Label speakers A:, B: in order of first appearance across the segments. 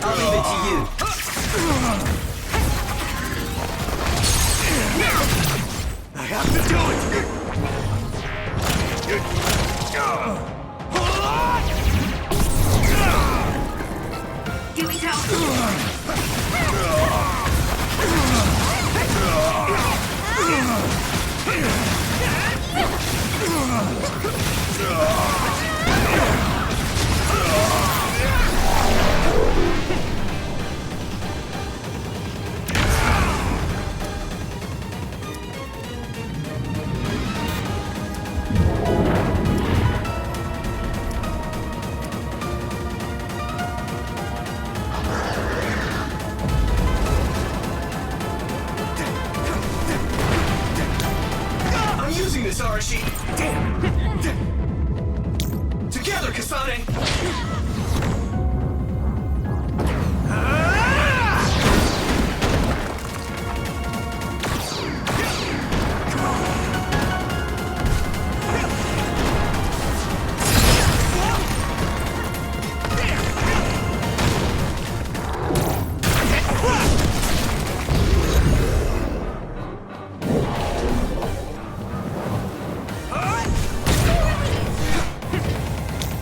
A: I'll leave it to you.
B: I have to do it!
C: Yuito!
B: I'm using this Arashi! Damn! Together, Kasane!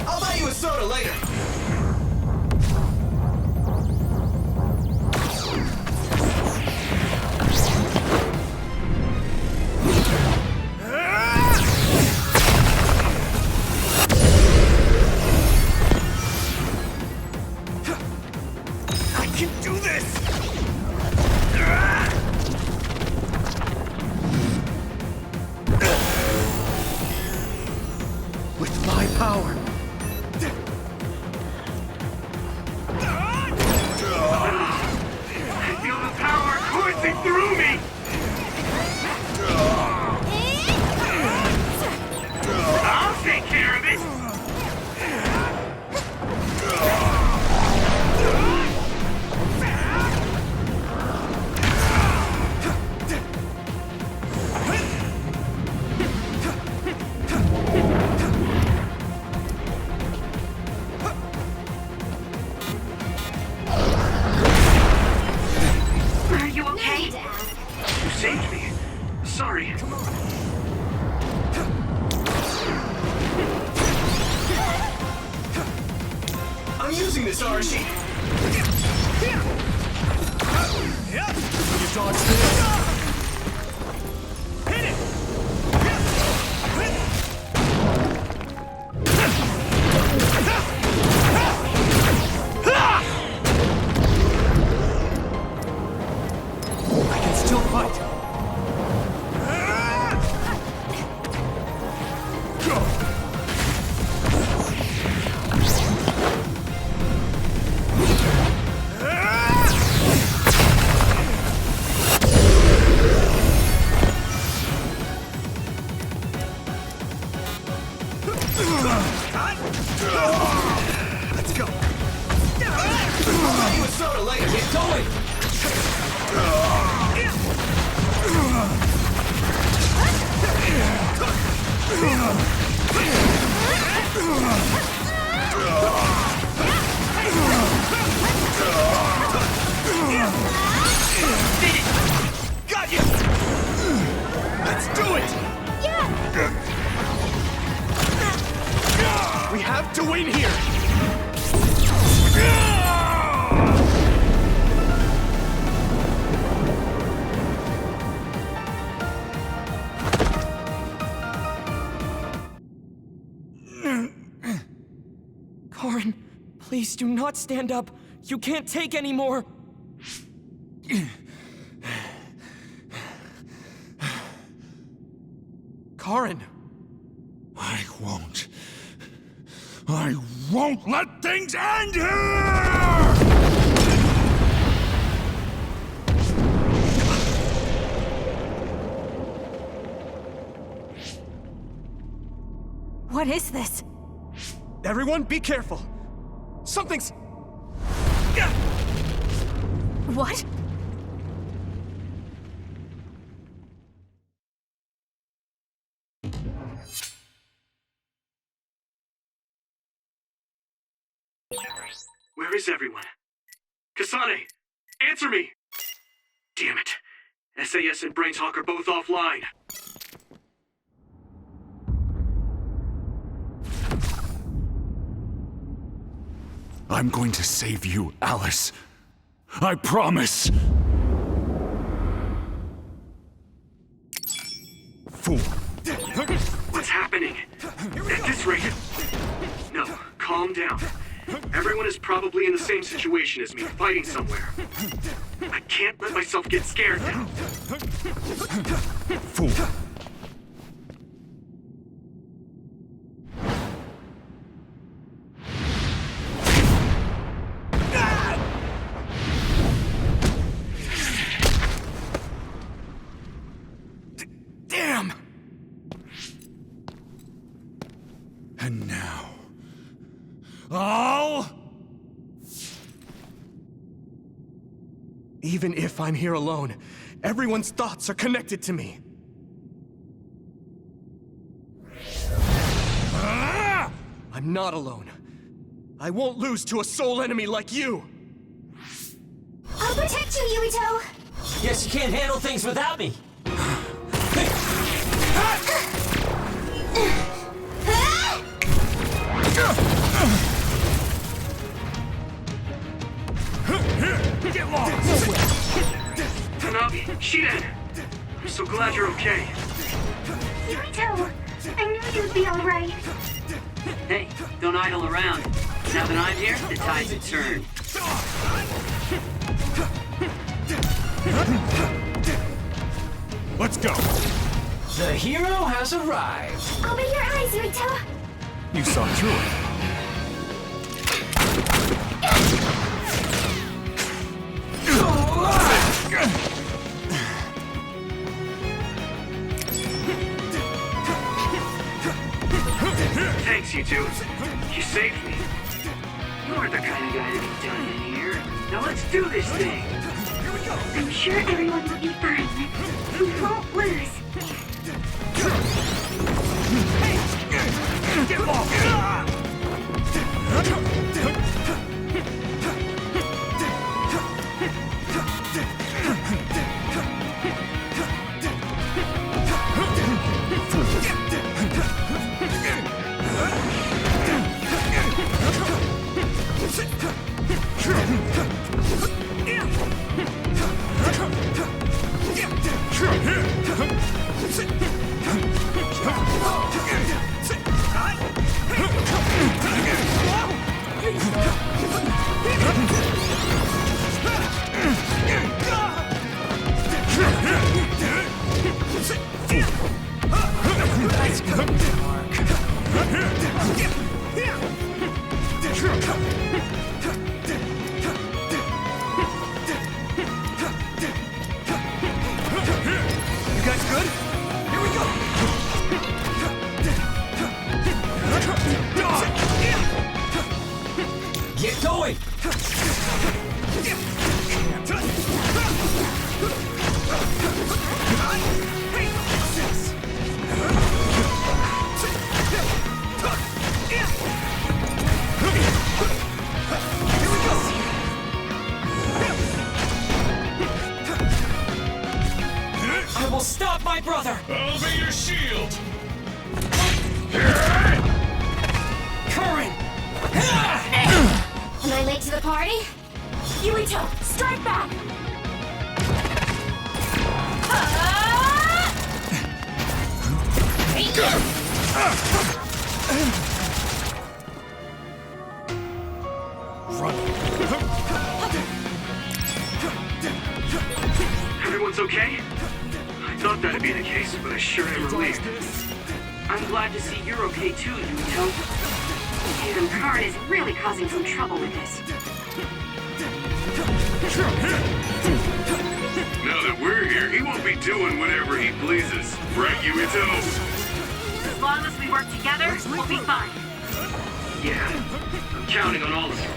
B: I'll buy you a soda later! I can do this! With my power.
D: I feel the power coursing through me! I'll take care of it!
C: Are you okay?
D: You saved me. Sorry.
B: I'm using this Arashi! You dodged this! Hit it! I can still fight! Let's go! I'll buy you a soda later! Get going! Got you! Let's do it! We have to win here!
E: Karin, please do not stand up. You can't take any more. Karin.
F: I won't let things end here!
C: What is this?
B: Everyone, be careful! Something's...
C: What?
D: Where is everyone? Kasane, answer me! Damn it. SAS and Brain Talk are both offline.
F: I'm going to save you, Alice. I promise. Fool.
D: What's happening? At this rate... No, calm down. Everyone is probably in the same situation as me, fighting somewhere. I can't let myself get scared now.
F: Fool.
E: Damn!
F: And now... all...
E: Even if I'm here alone, everyone's thoughts are connected to me. I'm not alone. I won't lose to a soul enemy like you!
C: I'll protect you, Yuito!
B: Guess you can't handle things without me.
F: Get lost!
D: Tanabe, Shiden! I'm so glad you're okay.
C: Yuito! I knew you'd be alright.
A: Hey, don't idle around. Now that I'm here, the tides have turned.
F: Let's go!
B: The hero has arrived.
C: Open your eyes, Yuito!
F: You saw through it.
D: Thanks, you two. You saved me.
A: You aren't the kind of guy to be done in here. Now let's do this thing.
C: I'm sure everyone will be fine. We won't lose.
F: Get lost!
B: Get going!
E: I will stop my brother!
F: I'll be your shield!
E: Curran!
C: Am I late to the party? Yuito, strike back!
D: Everyone's okay? I thought that'd be the case, but I sure am relieved.
A: I'm glad to see you're okay too, Yuito.
C: Damn, Curran is really causing some trouble with this.
D: Now that we're here, he won't be doing whatever he pleases. Right, Yuito?
C: As long as we work together, we'll be fine.
D: Yeah, I'm counting on all of you.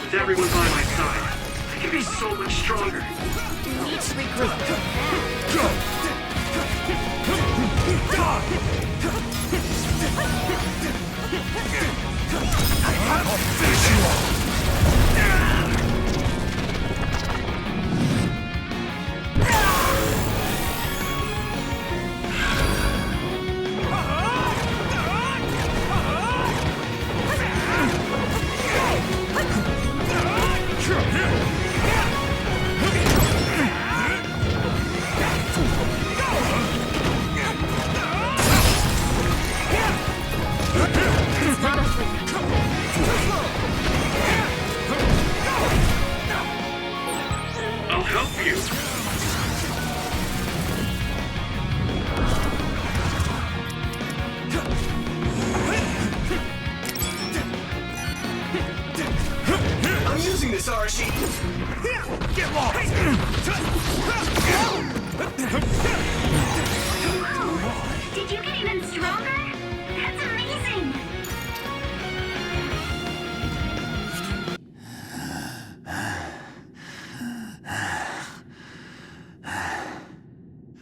D: With everyone by my side, I can be so much stronger.
C: We need to regroup.
F: I'll finish you off!
B: losing this, Arashi! Get lost!
C: Whoa! Did you get even stronger? That's amazing!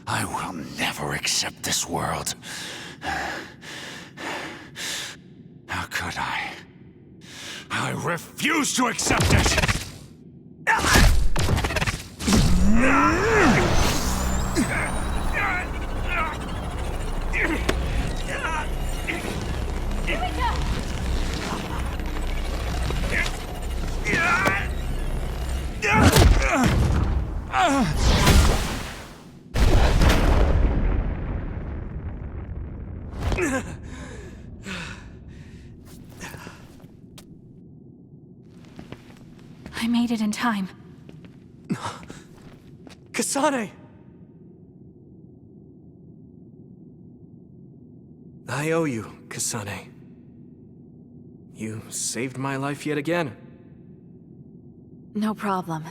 F: I will never accept this world. How could I? I refuse to accept it!
G: I made it in time.
E: Kasane! I owe you, Kasane. You saved my life yet again.
G: No problem.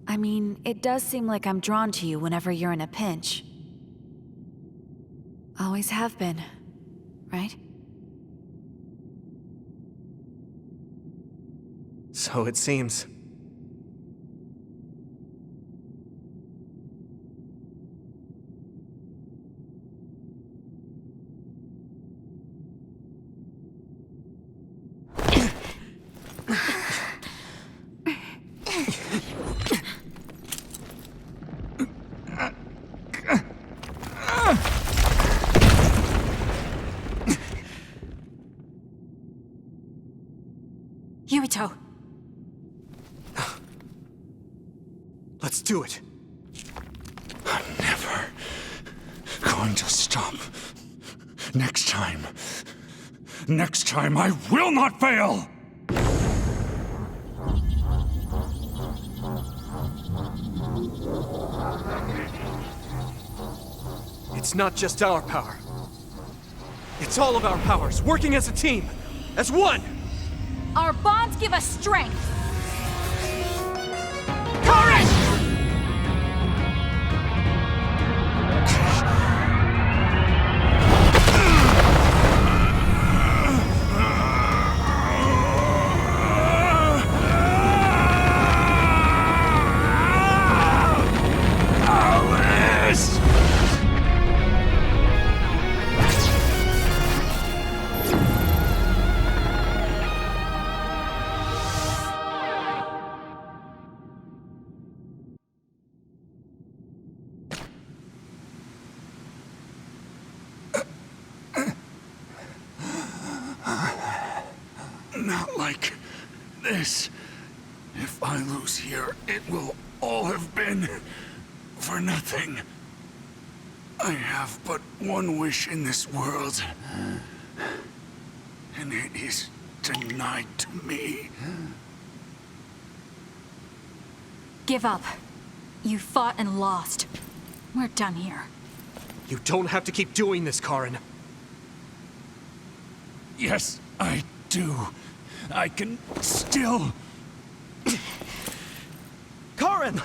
G: I mean, it does seem like I'm drawn to you whenever you're in a pinch. Always have been, right?
E: So it seems.
G: Yuito!
E: Let's do it.
F: I'm never going to stop. Next time I will not fail!
E: It's not just our power. It's all of our powers, working as a team, as one!
G: Our bonds give us strength!
E: Courage!
F: Alice! Not like this. If I lose here, it will all have been for nothing. I have but one wish in this world, and it is denied to me.
G: Give up. You fought and lost. We're done here.
E: You don't have to keep doing this, Karin.
F: Yes, I do. I can still...
E: Karin!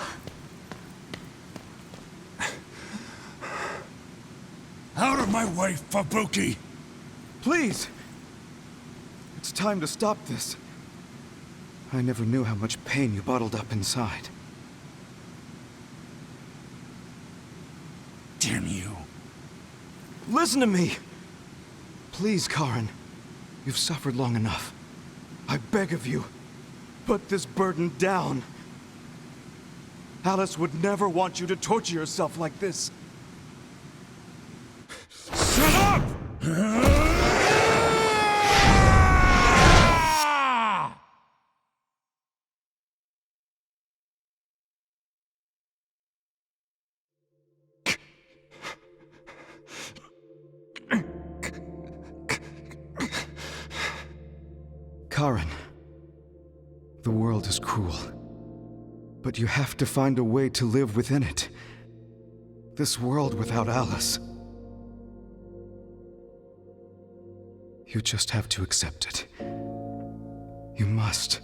F: Out of my way, Fubuki!
H: Please! It's time to stop this. I never knew how much pain you bottled up inside.
F: Damn you.
H: Listen to me! Please, Karin. You've suffered long enough. I beg of you, put this burden down. Alice would never want you to torture yourself like this.
F: Shut up!
H: Karin, the world is cruel, but you have to find a way to live within it. This world without Alice. You just have to accept it. You must.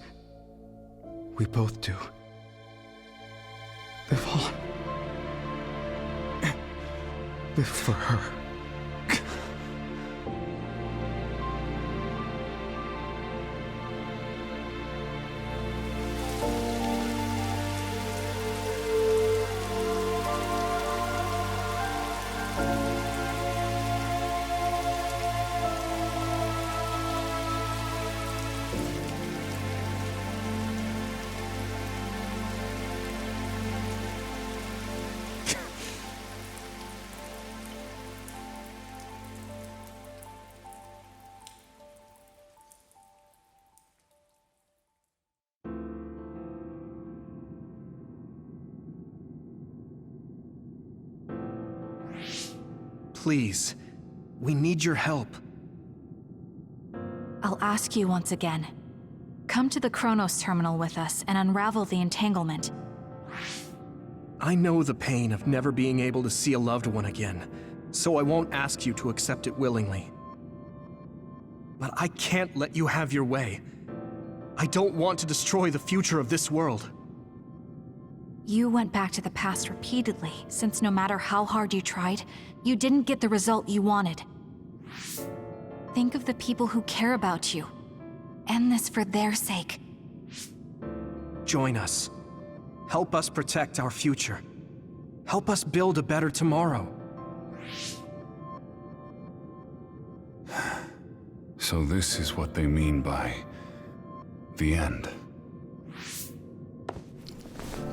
H: We both do. Live on. Live for her.
E: Please, we need your help.
G: I'll ask you once again. Come to the Chronos terminal with us and unravel the entanglement.
E: I know the pain of never being able to see a loved one again, so I won't ask you to accept it willingly. But I can't let you have your way. I don't want to destroy the future of this world.
G: You went back to the past repeatedly, since no matter how hard you tried, you didn't get the result you wanted. Think of the people who care about you. End this for their sake.
E: Join us. Help us protect our future. Help us build a better tomorrow.
F: So this is what they mean by the end.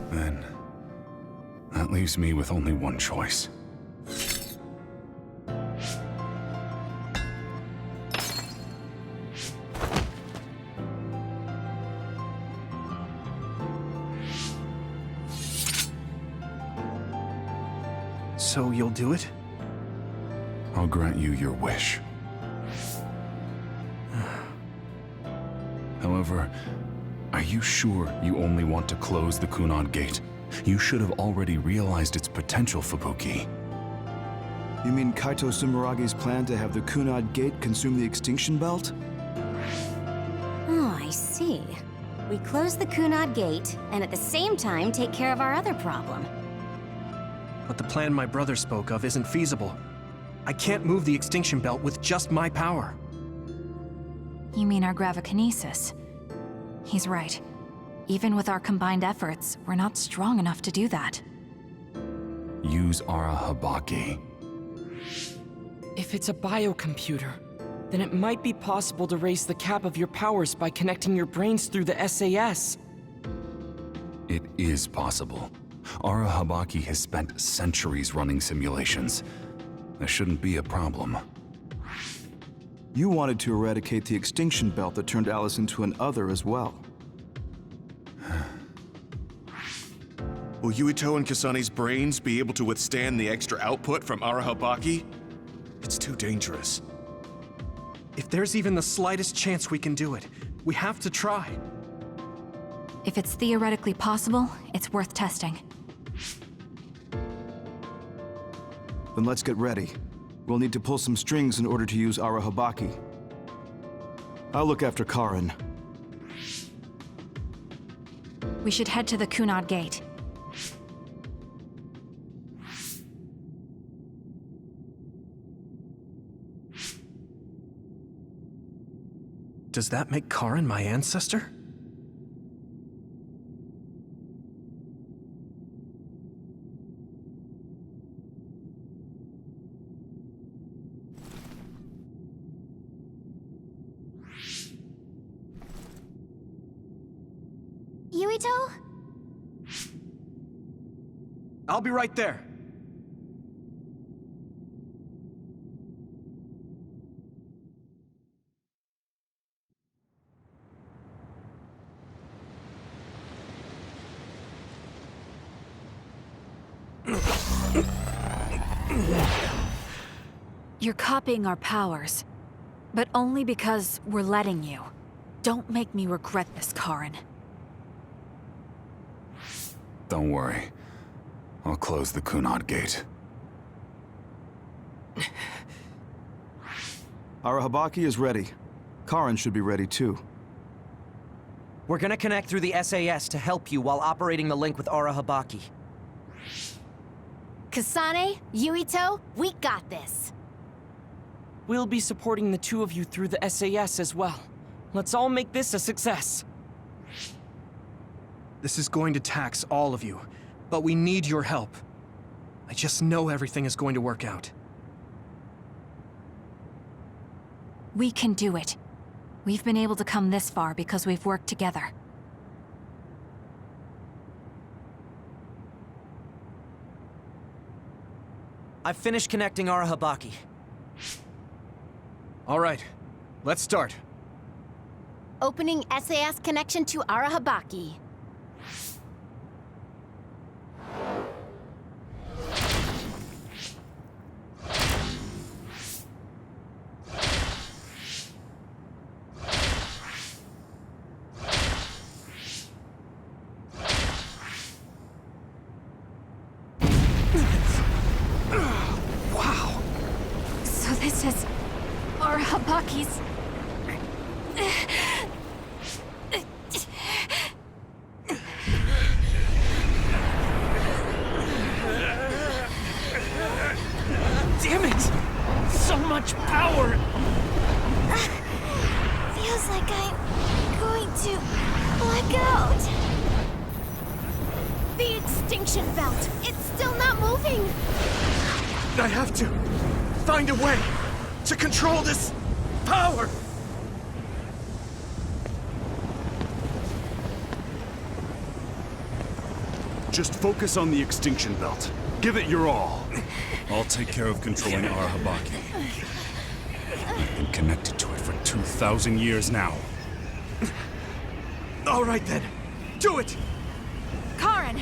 F: Then, that leaves me with only one choice.
E: So you'll do it?
F: I'll grant you your wish. However, are you sure you only want to close the Kunad Gate? You should have already realized its potential, Fubuki.
H: You mean Kaito Sumeragi's plan to have the Kunad Gate consume the Extinction Belt?
I: Oh, I see. We close the Kunad Gate, and at the same time take care of our other problem.
E: But the plan my brother spoke of isn't feasible. I can't move the Extinction Belt with just my power.
G: You mean our gravikinesis? He's right. Even with our combined efforts, we're not strong enough to do that.
F: Use Arahabaki.
J: If it's a biocomputer, then it might be possible to raise the cap of your powers by connecting your brains through the SAS.
F: It is possible. Arahabaki has spent centuries running simulations. There shouldn't be a problem.
H: You wanted to eradicate the Extinction Belt that turned Alice into an other as well.
K: Will Yuito and Kasani's brains be able to withstand the extra output from Arahabaki? It's too dangerous.
E: If there's even the slightest chance we can do it, we have to try.
G: If it's theoretically possible, it's worth testing.
H: Then let's get ready. We'll need to pull some strings in order to use Arahabaki. I'll look after Karin.
G: We should head to the Kunad Gate.
E: Does that make Karin my ancestor?
I: Yuito?
E: I'll be right there.
G: You're copying our powers, but only because we're letting you. Don't make me regret this, Karin.
F: Don't worry. I'll close the Kunad Gate.
H: Arahabaki is ready. Karin should be ready too.
L: We're gonna connect through the SAS to help you while operating the link with Arahabaki.
I: Kasane, Yuito, we got this.
J: We'll be supporting the two of you through the SAS as well. Let's all make this a success.
E: This is going to tax all of you, but we need your help. I just know everything is going to work out.
G: We can do it. We've been able to come this far because we've worked together.
L: I've finished connecting Arahabaki.
E: All right, let's start.
I: Opening SAS connection to Arahabaki.
G: So this is Arahabaki's...
J: Damn it! So much power!
C: Feels like I'm going to black out.
I: The extinction belt! It's still not moving!
E: I have to find a way to control this power!
F: Just focus on the extinction belt. Give it your all. I'll take care of controlling Arahabaki. I've been connected to it for 2,000 years now.
E: All right then, do it!
G: Karen!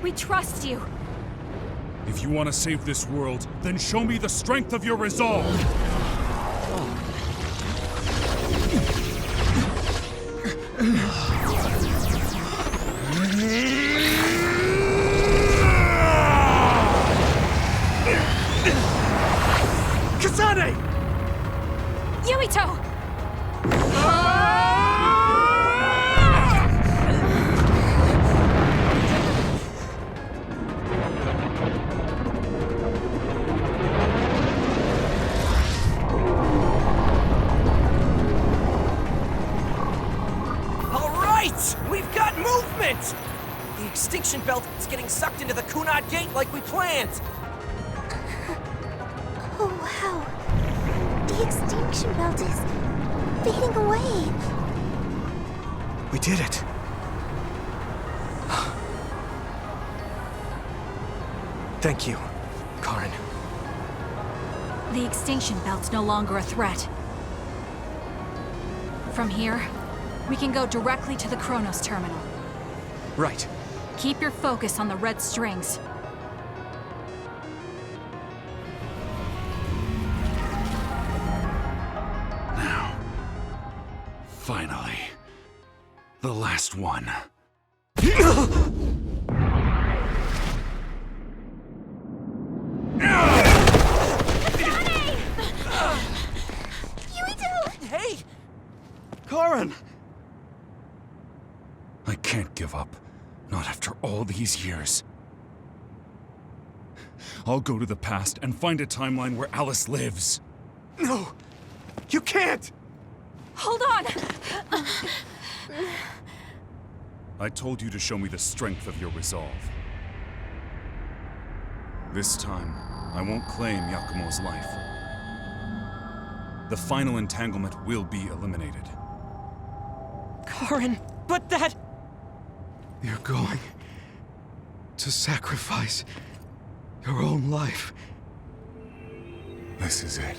G: We trust you.
F: If you want to save this world, then show me the strength of your resolve!
E: Kasane!
G: Yuito!
L: We've got movement! The extinction belt is getting sucked into the Kunad Gate like we planned!
C: Oh, wow. The extinction belt is fading away.
E: We did it. Thank you, Karen.
G: The extinction belt's no longer a threat. From here, we can go directly to the Kronos terminal.
E: Right.
G: Keep your focus on the red strings.
F: Now. Finally. The last one.
L: Hey! Karen!
F: I can't give up. Not after all these years. I'll go to the past and find a timeline where Alice lives.
E: No! You can't!
G: Hold on!
F: I told you to show me the strength of your resolve. This time, I won't claim Yakumo's life. The final entanglement will be eliminated.
J: Karen, but that...
H: You're going to sacrifice your own life.
F: This is it.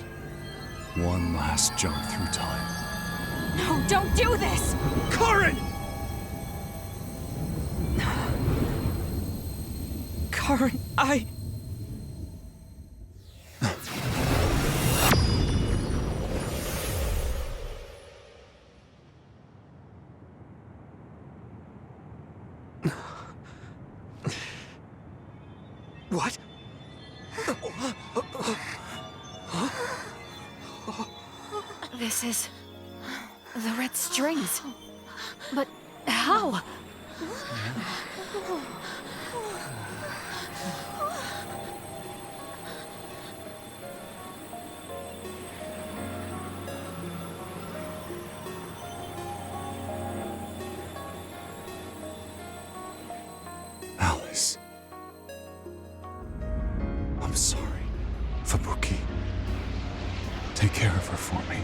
F: One last jump through time.
G: No, don't do this!
E: Karen!
J: Karen,
E: What?
G: This is... the red strings. But how?
F: Alice. I'm sorry, Fubuki. Take care of her for me.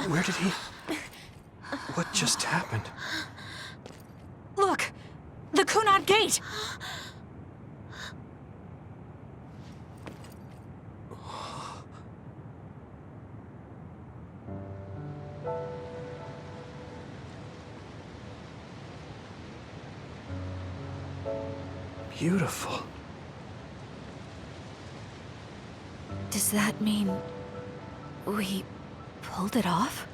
E: Where did he... What just happened?
G: Look! The Kunad Gate!
E: Beautiful.
G: Does that mean... we pulled it off?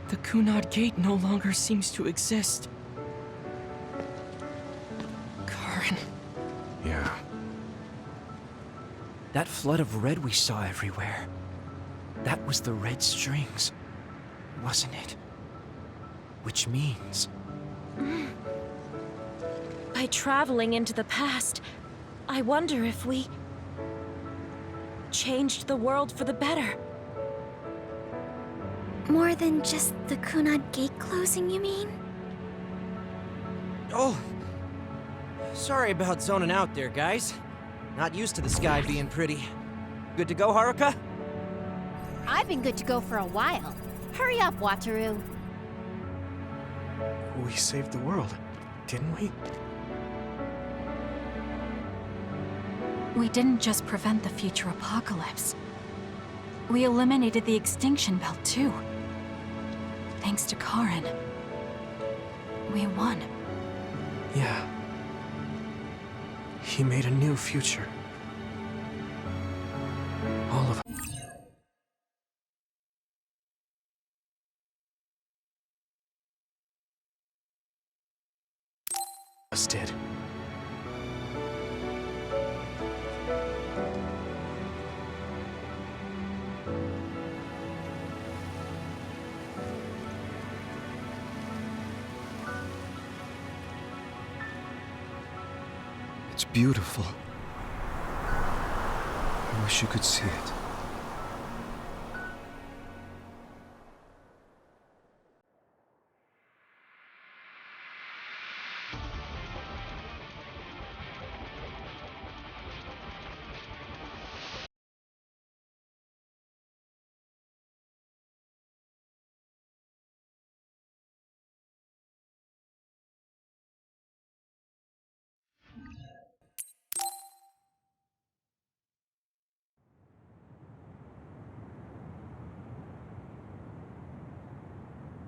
J: The Kunad Gate no longer seems to exist. Karen.
K: Yeah.
L: That flood of red we saw everywhere. That was the red strings, wasn't it? Which means...
M: By traveling into the past, I wonder if we... changed the world for the better.
C: More than just the Kunad Gate closing, you mean?
L: Oh! Sorry about zoning out there, guys. Not used to the sky being pretty. Good to go, Haruka?
I: I've been good to go for a while. Hurry up, Wataru.
E: We saved the world, didn't we?
G: We didn't just prevent the future apocalypse. We eliminated the extinction belt, too. Thanks to Karen. We won.
E: Yeah. He made a new future. All of us did.
H: It's beautiful. I wish you could see it.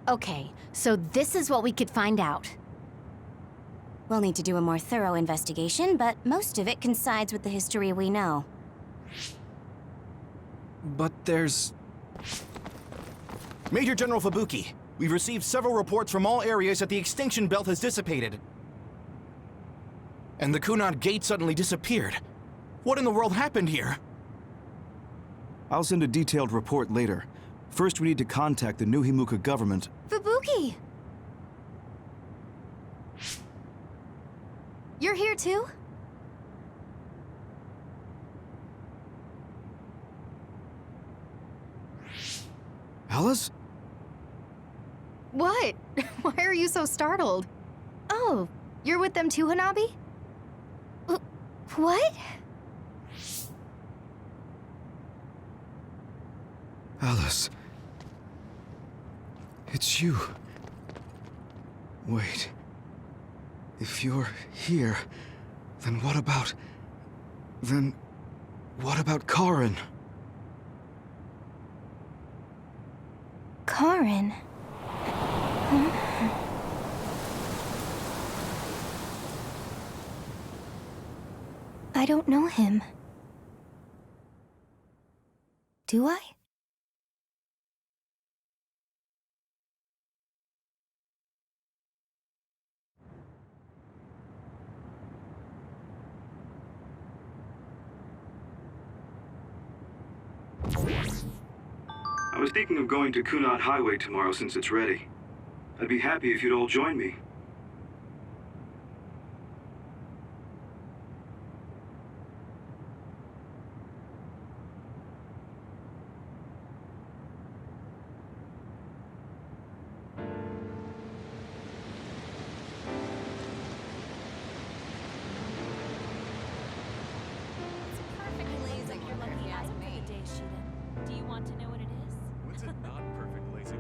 I: Okay, so this is what we could find out. We'll need to do a more thorough investigation, but most of it coincides with the history we know.
E: But there's...
N: Major General Fubuki, we've received several reports from all areas that the extinction belt has dissipated. And the Kunad Gate suddenly disappeared. What in the world happened here?
H: I'll send a detailed report later. First, we need to contact the New Himuka government.
C: Fubuki! You're here too?
H: Alice?
C: What? Why are you so startled? Oh, you're with them too, Hanabi? What?
H: Alice. It's you. Wait. If you're here, then what about... Then... what about Karin?
C: Karin? I don't know him. Do I?
O: I was thinking of going to Kunat Highway tomorrow since it's ready. I'd be happy if you'd all join me.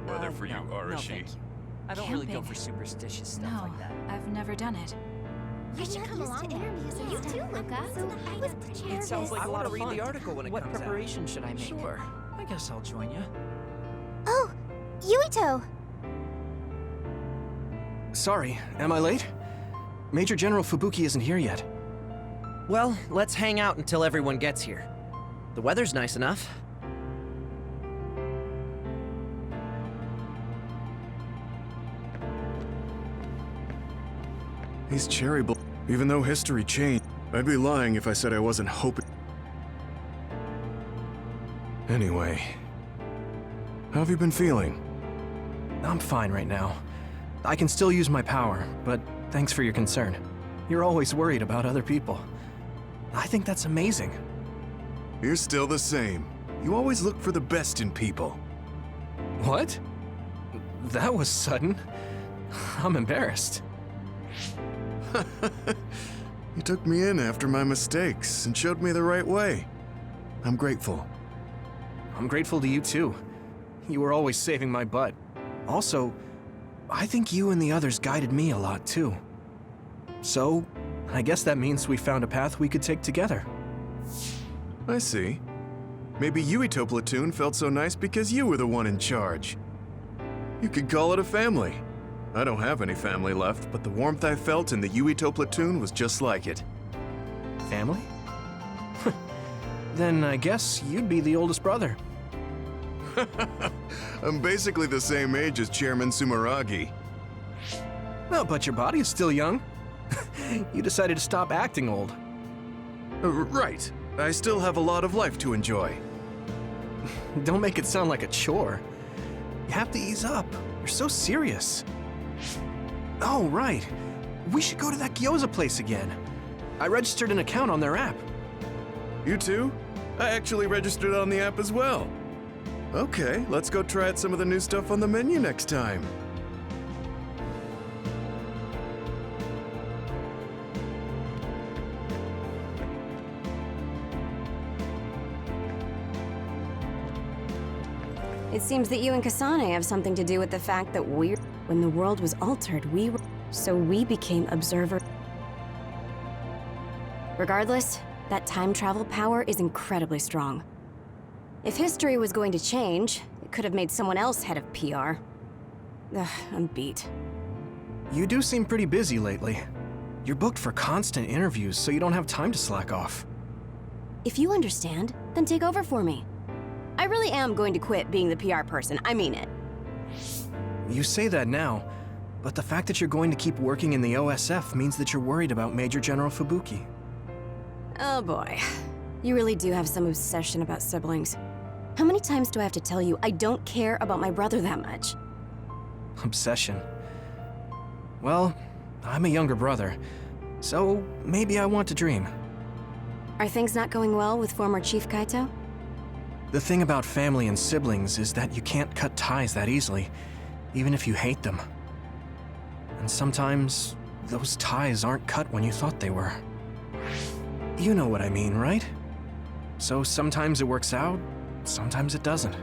K: Weather for you, Arashi.
L: Thank you. I don't really go for superstitious stuff like that.
G: I've never done it.
C: You should come along to interviews. You too, Luca. I was prepared.
L: It sounds like a lot of fun.
J: read the article when it
L: what
J: comes out.
L: preparation should I make?
J: Sure.
L: I guess I'll join you.
C: Oh, Yuito!
E: Sorry, am I late? Major General Fubuki isn't here yet.
P: Well, let's hang out until everyone gets here. The weather's nice enough.
K: He's cherry-bl- Even though history changed, I'd be lying if I said I wasn't hoping. Anyway, how have you been feeling?
E: I'm fine right now. I can still use my power, but thanks for your concern. You're always worried about other people. I think that's amazing.
K: You're still the same. You always look for the best in people.
E: What? That was sudden. I'm embarrassed.
K: You took me in after my mistakes and showed me the right way. I'm grateful.
E: I'm grateful to you too. You were always saving my butt. Also, I think you and the others guided me a lot too. So, I guess that means we found a path we could take together.
K: I see. Maybe Yuito Platoon felt so nice because you were the one in charge. You could call it a family. I don't have any family left, but the warmth I felt in the Yuito Platoon was just like it.
E: Family? Then I guess you'd be the oldest brother.
K: I'm basically the same age as Chairman Sumeragi.
E: Well, but your body is still young. You decided to stop acting old.
K: Right. I still have a lot of life to enjoy.
E: Don't make it sound like a chore. You have to ease up. You're so serious. Oh, right. We should go to that gyoza place again. I registered an account on their app.
K: You too? I actually registered on the app as well. Okay, let's go try out some of the new stuff on the menu next time.
I: It seems that you and Kasane have something to do with the fact that when the world was altered, so we became observer. Regardless, that time travel power is incredibly strong. If history was going to change, it could have made someone else head of PR. Ugh, I'm beat.
E: You do seem pretty busy lately. You're booked for constant interviews, so you don't have time to slack off.
I: If you understand, then take over for me. I really am going to quit being the PR person, I mean it.
E: You say that now, but the fact that you're going to keep working in the OSF means that you're worried about Major General Fubuki.
I: Oh boy. You really do have some obsession about siblings. How many times do I have to tell you I don't care about my brother that much?
E: Obsession. Well, I'm a younger brother, so maybe I want to dream.
I: Are things not going well with former Chief Kaito?
E: The thing about family and siblings is that you can't cut ties that easily, even if you hate them. And sometimes, those ties aren't cut when you thought they were. You know what I mean, right? So sometimes it works out, sometimes it doesn't.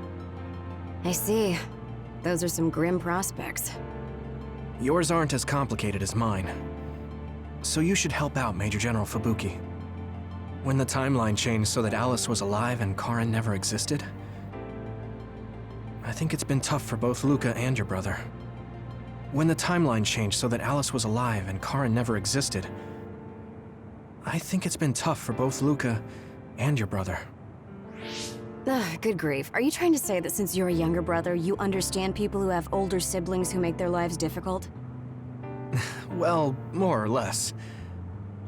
I: I see. Those are some grim prospects.
E: Yours aren't as complicated as mine. So you should help out Major General Fubuki. When the timeline changed so that Alice was alive and Karin never existed, I think it's been tough for both Luca and your brother. When the timeline changed so that Alice was alive and Karin never existed, I think it's been tough for both Luca and your brother.
I: Ugh, good grief. Are you trying to say that since you're a younger brother, you understand people who have older siblings who make their lives difficult?
E: Well, more or less.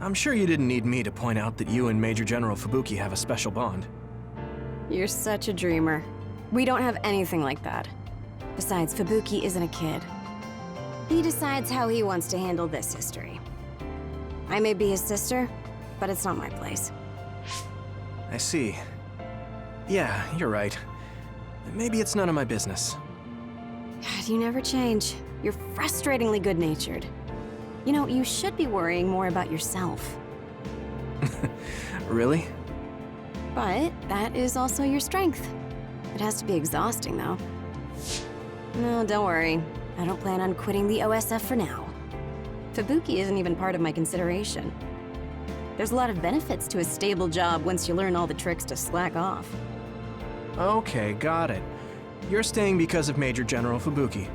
E: I'm sure you didn't need me to point out that you and Major General Fubuki have a special bond.
I: You're such a dreamer. We don't have anything like that. Besides, Fubuki isn't a kid. He decides how he wants to handle this history. I may be his sister, but it's not my place.
E: I see. Yeah, you're right. Maybe it's none of my business.
I: God, you never change. You're frustratingly good-natured. You know, you should be worrying more about yourself.
E: Really?
I: But that is also your strength. It has to be exhausting, though. No, don't worry. I don't plan on quitting the OSF for now. Fubuki isn't even part of my consideration. There's a lot of benefits to a stable job once you learn all the tricks to slack off.
E: Okay, got it. You're staying because of Major General Fubuki.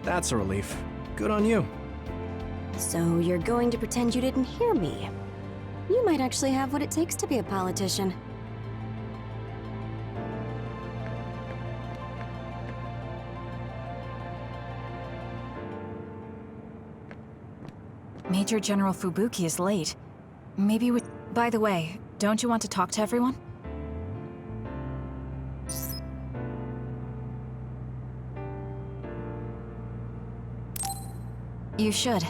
E: That's a relief. Good on you.
I: So you're going to pretend you didn't hear me? You might actually have what it takes to be a politician.
G: Major General Fubuki is late. Maybe we... By the way, don't you want to talk to everyone? You should.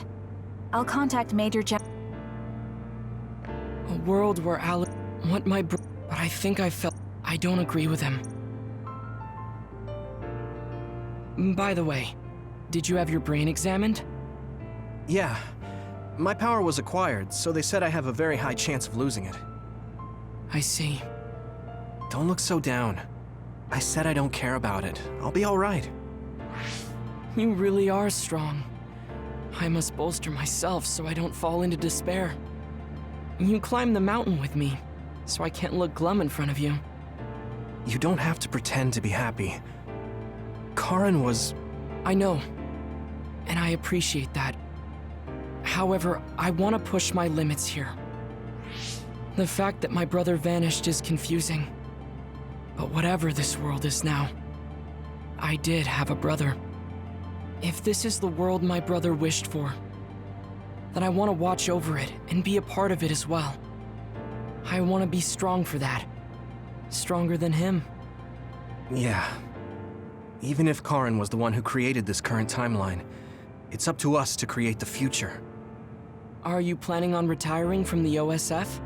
G: I'll contact Major
J: A world where Alice... What my bro... But I think I felt... I don't agree with him. By the way, did you have your brain examined?
E: Yeah. My power was acquired, so they said I have a very high chance of losing it.
J: I see.
E: Don't look so down. I said I don't care about it. I'll be all right.
J: You really are strong. I must bolster myself so I don't fall into despair. You climbed the mountain with me, so I can't look glum in front of you.
E: You don't have to pretend to be happy. Karin was...
J: I know, and I appreciate that. However, I want to push my limits here. The fact that my brother vanished is confusing. But whatever this world is now, I did have a brother. If this is the world my brother wished for, then I want to watch over it and be a part of it as well. I want to be strong for that. Stronger than him.
E: Yeah. Even if Karin was the one who created this current timeline, it's up to us to create the future.
J: Are you planning on retiring from the OSF?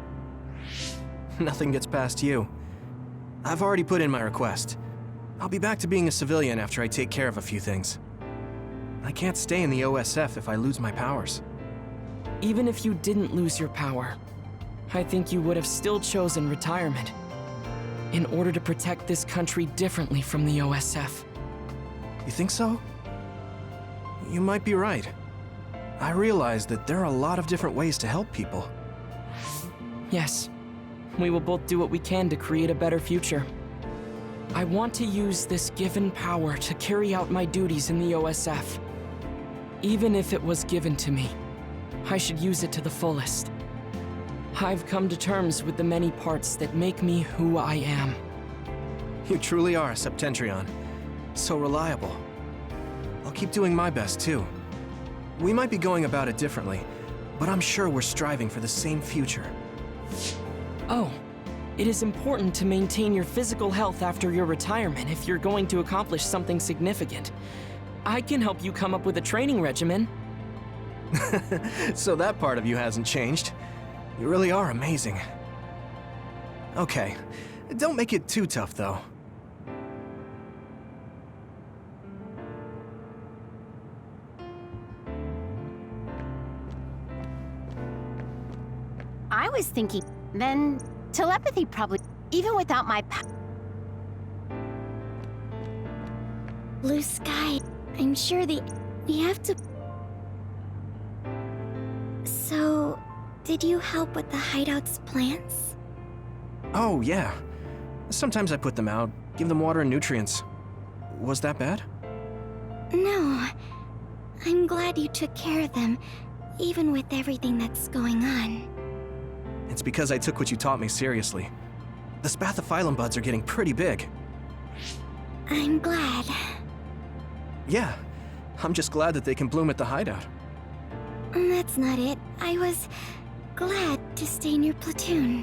E: Nothing gets past you. I've already put in my request. I'll be back to being a civilian after I take care of a few things. I can't stay in the OSF if I lose my powers.
J: Even if you didn't lose your power, I think you would have still chosen retirement in order to protect this country differently from the OSF.
E: You think so? You might be right. I realize that there are a lot of different ways to help people.
J: Yes. We will both do what we can to create a better future. I want to use this given power to carry out my duties in the OSF. Even if it was given to me, I should use it to the fullest. I've come to terms with the many parts that make me who I am.
E: You truly are a Septentrion. So reliable. I'll keep doing my best, too. We might be going about it differently, but I'm sure we're striving for the same future.
J: Oh, it is important to maintain your physical health after your retirement if you're going to accomplish something significant. I can help you come up with a training regimen.
E: So that part of you hasn't changed. You really are amazing. Okay, don't make it too tough, though.
C: I was thinking, then telepathy probably, even without my Blue sky, I'm sure we have to... So... Did you help with the hideout's plants?
E: Oh, yeah. Sometimes I put them out, give them water and nutrients. Was that bad?
C: No. I'm glad you took care of them, even with everything that's going on.
E: It's because I took what you taught me seriously. The spathiphyllum buds are getting pretty big.
C: I'm glad.
E: Yeah, I'm just glad that they can bloom at the hideout.
C: That's not it. I was glad to stay in your platoon.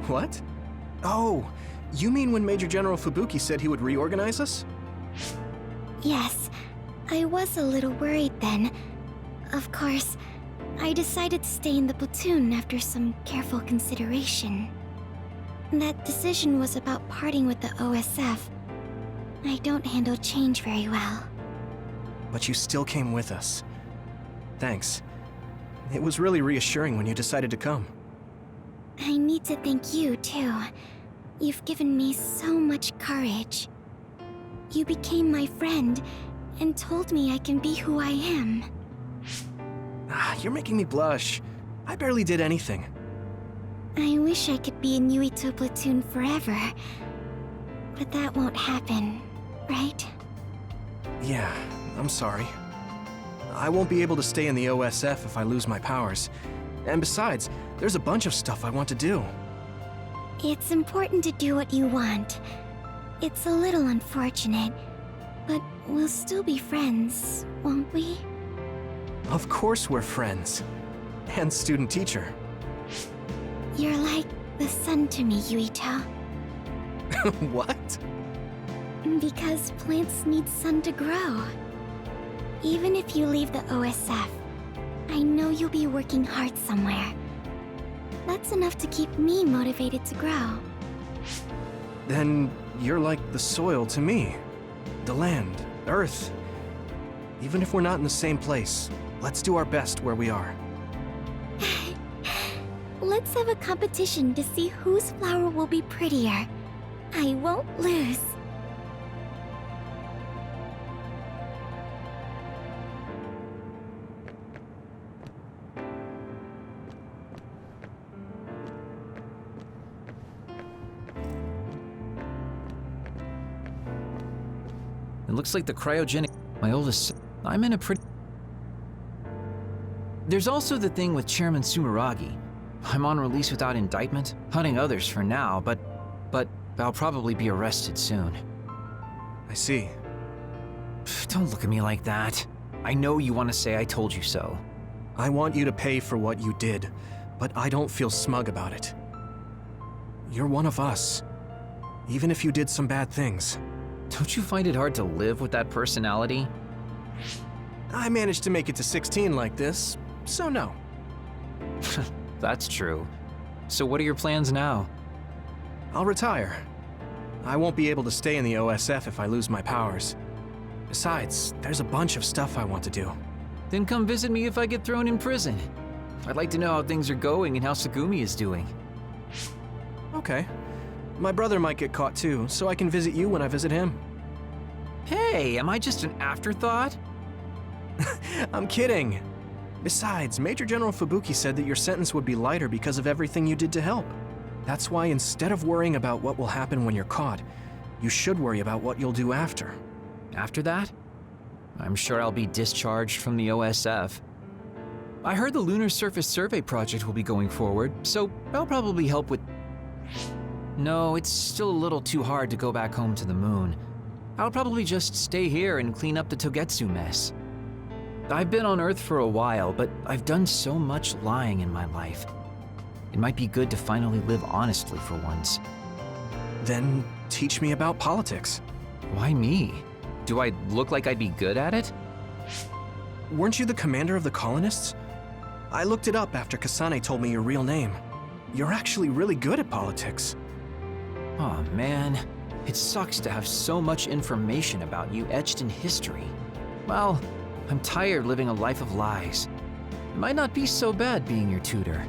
E: What? Oh, you mean when Major General Fubuki said he would reorganize us?
C: Yes, I was a little worried then. Of course, I decided to stay in the platoon after some careful consideration. That decision was about parting with the OSF. I don't handle change very well.
E: But you still came with us. Thanks. It was really reassuring when you decided to come.
C: I need to thank you, too. You've given me so much courage. You became my friend and told me I can be who I am.
E: You're making me blush. I barely did anything.
C: I wish I could be in Yuito platoon forever. But that won't happen, right?
E: Yeah, I'm sorry. I won't be able to stay in the OSF if I lose my powers. And besides, there's a bunch of stuff I want to do.
C: It's important to do what you want. It's a little unfortunate, but we'll still be friends, won't we?
E: Of course we're friends. And student-teacher.
C: You're like the sun to me, Yuito.
E: What?
C: Because plants need sun to grow. Even if you leave the OSF, I know you'll be working hard somewhere. That's enough to keep me motivated to grow.
E: Then you're like the soil to me. The land, earth. Even if we're not in the same place, let's do our best where we are.
C: Let's have a competition to see whose flower will be prettier. I won't lose.
L: It looks like the cryogenic... My oldest... I'm in a pretty... There's also the thing with Chairman Sumeragi. I'm on release without indictment, hunting others for now, but I'll probably be arrested soon.
E: I see.
L: Don't look at me like that. I know you want to say I told you so.
E: I want you to pay for what you did, but I don't feel smug about it. You're one of us, even if you did some bad things.
L: Don't you find it hard to live with that personality?
E: I managed to make it to 16 like this, so no.
L: That's true. So what are your plans now?
E: I'll retire. I won't be able to stay in the OSF if I lose my powers. Besides, there's a bunch of stuff I want to do.
L: Then come visit me if I get thrown in prison. I'd like to know how things are going and how Sagumi is doing.
E: Okay. My brother might get caught too, so I can visit you when I visit him.
L: Hey, am I just an afterthought?
E: I'm kidding. Besides, Major General Fubuki said that your sentence would be lighter because of everything you did to help. That's why instead of worrying about what will happen when you're caught, you should worry about what you'll do after.
L: After that? I'm sure I'll be discharged from the OSF. I heard the Lunar Surface Survey project will be going forward, so I'll probably help with... No, it's still a little too hard to go back home to the moon. I'll probably just stay here and clean up the Togetsu mess. I've been on Earth for a while, but I've done so much lying in my life. It might be good to finally live honestly for once.
E: Then teach me about politics.
L: Why me? Do I look like I'd be good at it?
E: Weren't you the commander of the colonists? I looked it up after Kasane told me your real name. You're actually really good at politics.
L: Oh man, it sucks to have so much information about you etched in history. Well, I'm tired living a life of lies. It might not be so bad being your tutor.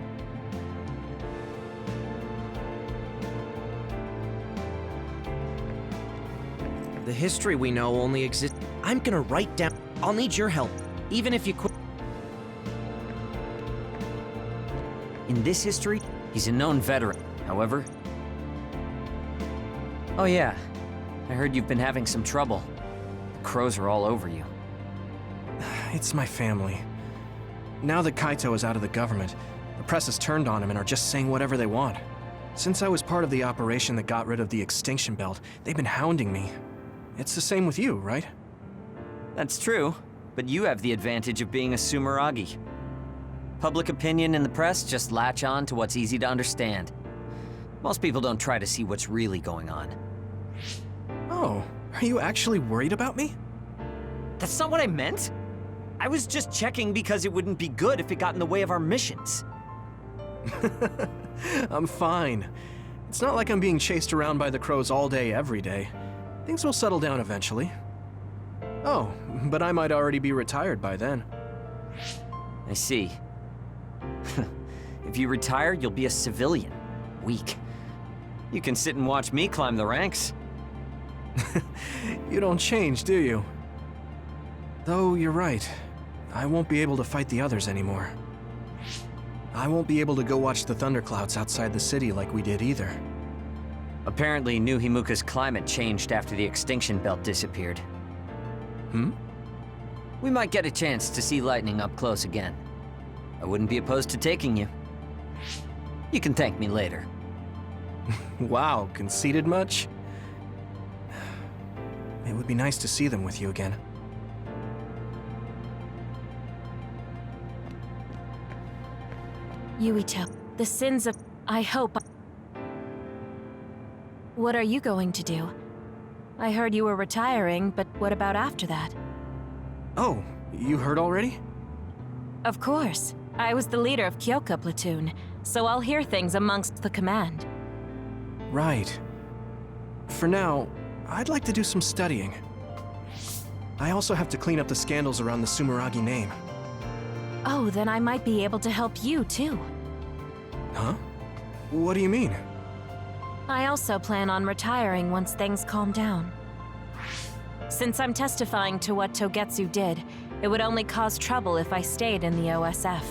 P: The history we know only exists. I'm gonna write down. I'll need your help, even if you quit.
Q: In this history, he's a known veteran. However... Oh yeah, I heard you've been having some trouble. The crows are all over you.
E: It's my family. Now that Kaito is out of the government, the press has turned on him and are just saying whatever they want. Since I was part of the operation that got rid of the extinction belt, they've been hounding me. It's the same with you, right?
Q: That's true, but you have the advantage of being a Sumeragi. Public opinion and the press just latch on to what's easy to understand. Most people don't try to see what's really going on.
E: Oh, are you actually worried about me?
Q: That's not what I meant. I was just checking because it wouldn't be good if it got in the way of our missions.
E: I'm fine. It's not like I'm being chased around by the crows all day, every day. Things will settle down eventually. Oh, but I might already be retired by then.
Q: I see. If you retire, you'll be a civilian. Weak. You can sit and watch me climb the ranks.
E: You don't change, do you? Though you're right. I won't be able to fight the others anymore. I won't be able to go watch the thunderclouds outside the city like we did either.
Q: Apparently, New Himuka's climate changed after the extinction belt disappeared.
E: Hmm?
Q: We might get a chance to see lightning up close again. I wouldn't be opposed to taking you. You can thank me later.
E: Wow, conceited much? It would be nice to see them with you again.
M: Yuito, the sins of... I hope... What are you going to do? I heard you were retiring, but what about after that?
E: Oh, you heard already?
M: Of course. I was the leader of Kyoka platoon, so I'll hear things amongst the command.
E: Right. For now, I'd like to do some studying. I also have to clean up the scandals around the Sumeragi name.
M: Oh, then I might be able to help you, too.
E: Huh? What do you mean?
M: I also plan on retiring once things calm down. Since I'm testifying to what Togetsu did, it would only cause trouble if I stayed in the OSF.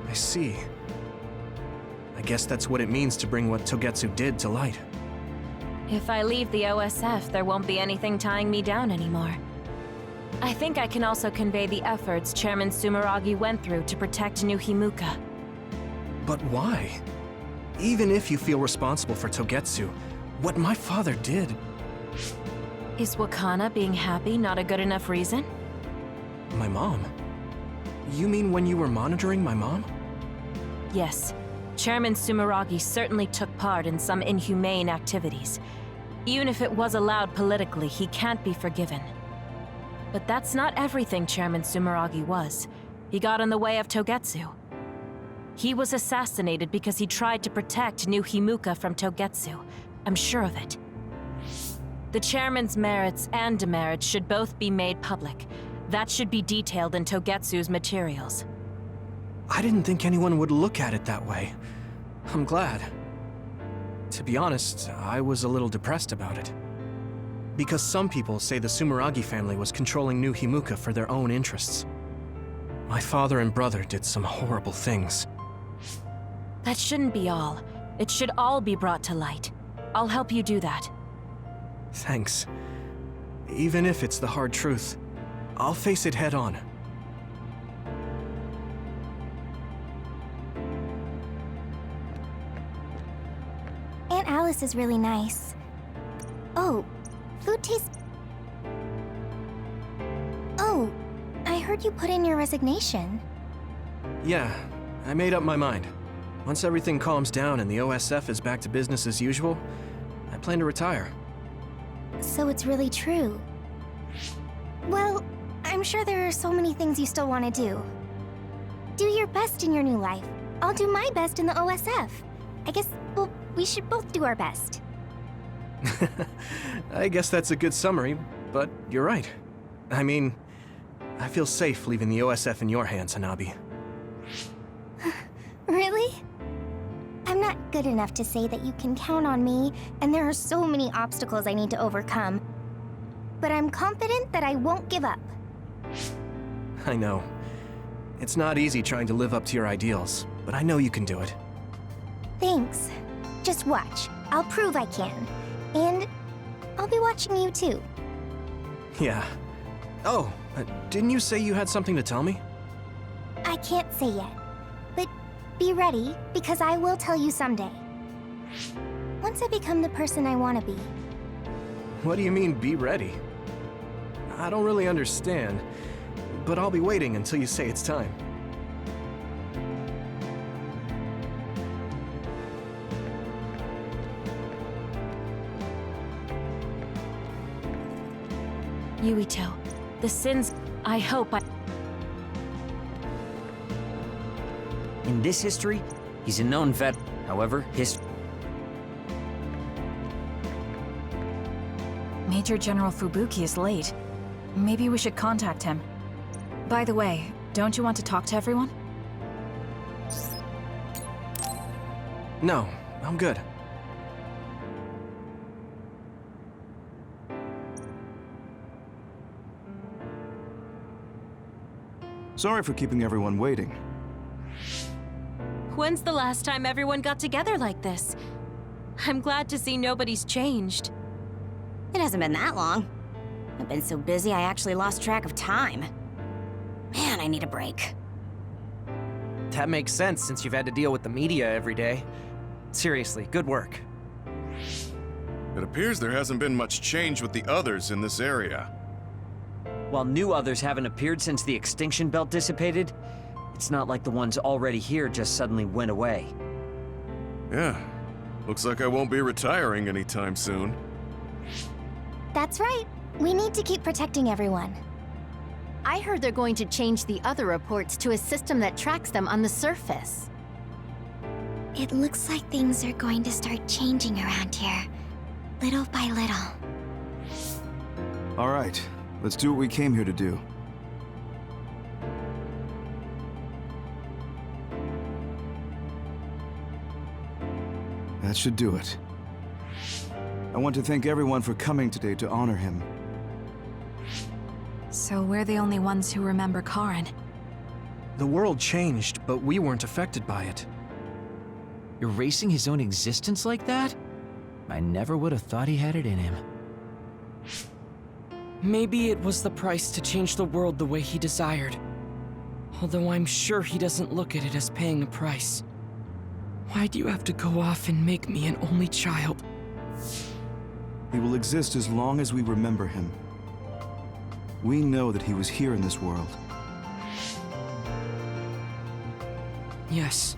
E: I see. I guess that's what it means to bring what Togetsu did to light.
M: If I leave the OSF, there won't be anything tying me down anymore. I think I can also convey the efforts Chairman Sumeragi went through to protect New Himuka.
E: But why? Even if you feel responsible for Togetsu, what my father did...
M: Is Wakana being happy not a good enough reason?
E: My mom? You mean when you were monitoring my mom?
M: Yes. Chairman Sumeragi certainly took part in some inhumane activities. Even if it was allowed politically, he can't be forgiven. But that's not everything Chairman Sumeragi was. He got in the way of Togetsu. He was assassinated because he tried to protect New Himuka from Togetsu. I'm sure of it. The chairman's merits and demerits should both be made public. That should be detailed in Togetsu's materials.
E: I didn't think anyone would look at it that way. I'm glad. To be honest, I was a little depressed about it. Because some people say the Sumeragi family was controlling New Himuka for their own interests. My father and brother did some horrible things.
M: That shouldn't be all. It should all be brought to light. I'll help you do that.
E: Thanks. Even if it's the hard truth, I'll face it head on.
C: Aunt Alice is really nice. Oh, food tastes... Oh, I heard you put in your resignation.
E: Yeah, I made up my mind. Once everything calms down and the OSF is back to business as usual, I plan to retire.
C: So it's really true. Well, I'm sure there are so many things you still want to do. Do your best in your new life. I'll do my best in the OSF. I guess, well, we should both do our best.
E: I guess that's a good summary, but you're right. I mean, I feel safe leaving the OSF in your hands, Hanabi.
C: Really? I'm not good enough to say that you can count on me, and there are so many obstacles I need to overcome. But I'm confident that I won't give up.
E: I know. It's not easy trying to live up to your ideals, but I know you can do it.
C: Thanks. Just watch. I'll prove I can. And I'll be watching you too.
E: Yeah. Oh, didn't you say you had something to tell me?
C: I can't say yet. But be ready, because I will tell you someday. Once I become the person I want to be.
E: What do you mean, be ready? I don't really understand, but I'll be waiting until you say it's time.
M: Yuito, the sins... I hope I...
Q: In this history, he's a known vet. However,
G: Major General Fubuki is late. Maybe we should contact him. By the way, don't you want to talk to everyone?
E: No, I'm good.
H: Sorry for keeping everyone waiting.
M: When's the last time everyone got together like this? I'm glad to see nobody's changed.
I: It hasn't been that long. I've been so busy I actually lost track of time. Man, I need a break.
P: That makes sense since you've had to deal with the media every day. Seriously, good work.
K: It appears there hasn't been much change with the others in this area.
Q: While new others haven't appeared since the extinction belt dissipated, it's not like the ones already here just suddenly went away.
K: Yeah, looks like I won't be retiring anytime soon.
C: That's right. We need to keep protecting everyone.
R: I heard they're going to change the other reports to a system that tracks them on the surface.
C: It looks like things are going to start changing around here. Little by little.
H: All right, let's do what we came here to do. That should do it. I want to thank everyone for coming today to honor him.
G: So we're the only ones who remember Karen.
E: The world changed, but we weren't affected by it.
L: Erasing his own existence like that? I never would have thought he had it in him.
J: Maybe it was the price to change the world the way he desired. Although I'm sure he doesn't look at it as paying a price. Why do you have to go off and make me an only child?
H: He will exist as long as we remember him. We know that he was here in this world.
J: Yes.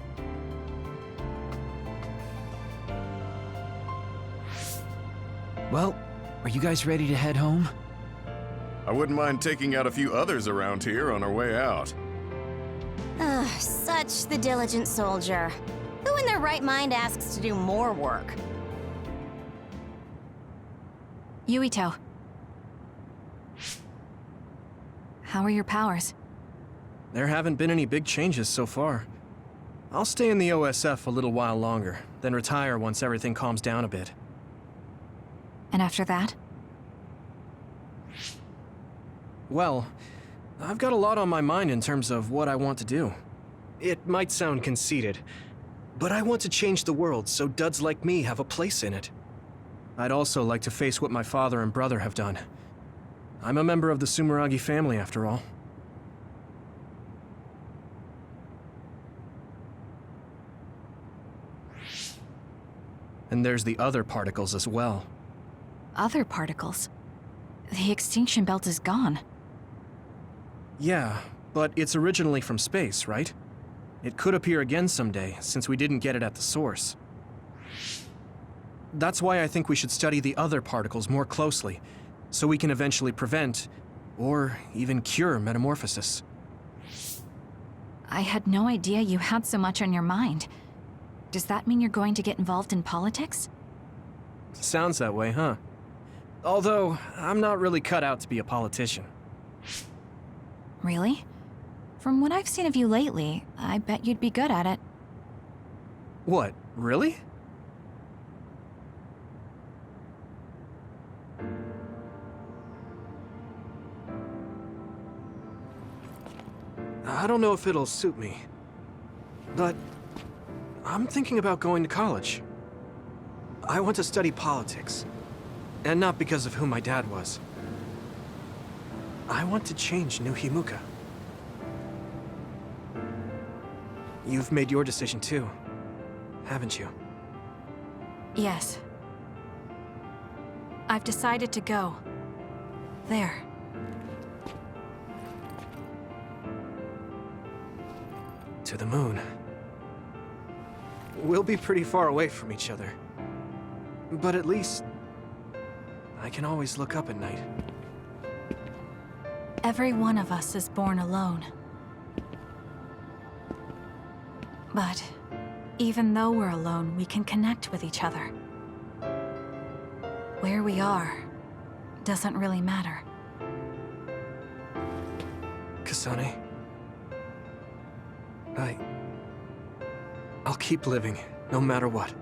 L: Well, are you guys ready to head home?
K: I wouldn't mind taking out a few others around here on our way out.
I: Ugh, such the diligent soldier. Who in their right mind asks to do more work?
G: Yuito. How are your powers?
E: There haven't been any big changes so far. I'll stay in the OSF a little while longer, then retire once everything calms down a bit.
G: And after that?
E: Well, I've got a lot on my mind in terms of what I want to do. It might sound conceited, but I want to change the world so duds like me have a place in it. I'd also like to face what my father and brother have done. I'm a member of the Sumeragi family, after all. And there's the other particles as well.
G: Other particles? The extinction belt is gone.
E: Yeah, but it's originally from space, right? It could appear again someday, since we didn't get it at the source. That's why I think we should study the other particles more closely, so we can eventually prevent, or even cure metamorphosis.
G: I had no idea you had so much on your mind. Does that mean you're going to get involved in politics?
E: Sounds that way, huh? Although, I'm not really cut out to be a politician.
G: Really? From what I've seen of you lately, I bet you'd be good at it.
E: What, really? I don't know if it'll suit me, but I'm thinking about going to college. I want to study politics, and not because of who my dad was. I want to change New Himuka. You've made your decision too, haven't you?
G: Yes. I've decided to go. There.
E: To the moon. We'll be pretty far away from each other. But at least, I can always look up at night.
G: Every one of us is born alone. But even though we're alone, we can connect with each other. Where we are doesn't really matter.
E: Kasane, I'll keep living, no matter what.